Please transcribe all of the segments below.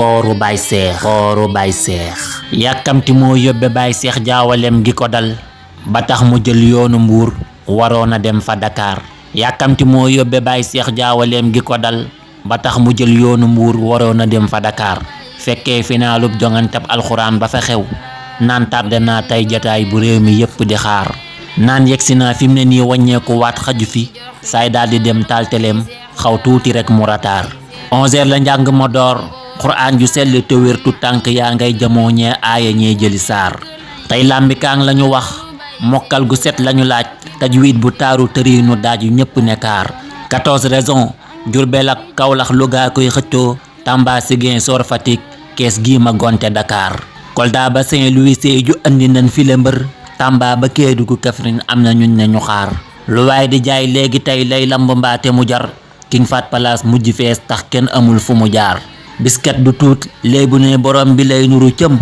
kooru Baay Seex yàkkamti moo yóbbe Baay Seex jaawalem gi ko dal ba tax mu jël yoonu Mbuur waroon a dem fa Dakar yàkkamti moo yóbbe Baay Seex jaawalem gi ko dal ba tax mu jël yoonu Mbuur waroon a dem fa Dakar fekkee finaalub jongantab alxuraan ba fa xew naan tardé naa tey jataay bu réew mi yépp di xaar naan yegsi naa fi mu ne nii wàññeeku waat xaju fi saay daldi dem taal teleem xaw tuuti rek mu rataar 11h la njàng ma door xuraan ju sell te wér tu tànk yaa ngay jamoo ñee aaya ñee jëli saar tey làmbi kaang lañu wax mokkal gu set lañu laaj tajwiid bu taaru tëriinu daaj yu ñépp nekkaar 14 raisons Jurbel ak Kawlax Luga koy xëccoo Tamba Ziguinchor Fatick Kees gi ma gonte Dakar Kolda ba Saint-Louis Sédhiou andi nañ fi le mbër Tamba ba Kédougou Kaffrine am na ñuñ ne ñu xaar lu waay di jaay léegi tey lay lamb mbaate mu jar King Fahd Palace mujj fees tax kenn amul fu mu jaar bisket du tuut léebu ne borom bi lay nuru cëm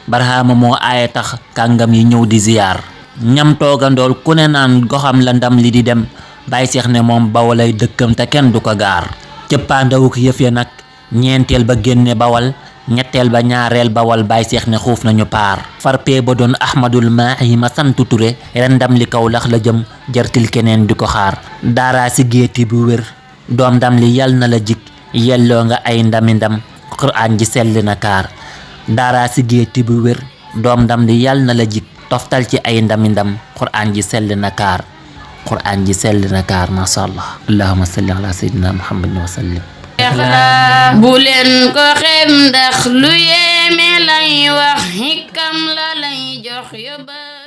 barxaama moo aaye tax kàngam yi ñëw di ziyaar ñam toogandool ku ne naan goxam la ndam li di dem Baay Seex ne moom Bawolay dëkkam te kenn du ko gaar cëppaandawuk yëf ya nag ñeenteel ba génne Bawol ñetteel ba ñaareel Bawol Baay Seex ne xuuf nañu paar farpee ba doon Ahmadul Maahi ma santu Ture ren ndam li Kawlax la jëm jartil keneen di ko xaar daaraa si géeti bu wér doom ndam li yal na la jik yelloo nga ay ndami ndam Qur'aan ji sell na kaar daaraa si géeti bu wér doom ndam li yal na la jik toftal ci ay ndami ndam Qur'aan ji sell na kaar Qur'aan ji sell na kaar masha Allah allahumma salli ala sayyidina Muhammadin wa sallim bu leen ko xem ndax lu yéeme lay wax xikam la lay jox yóbba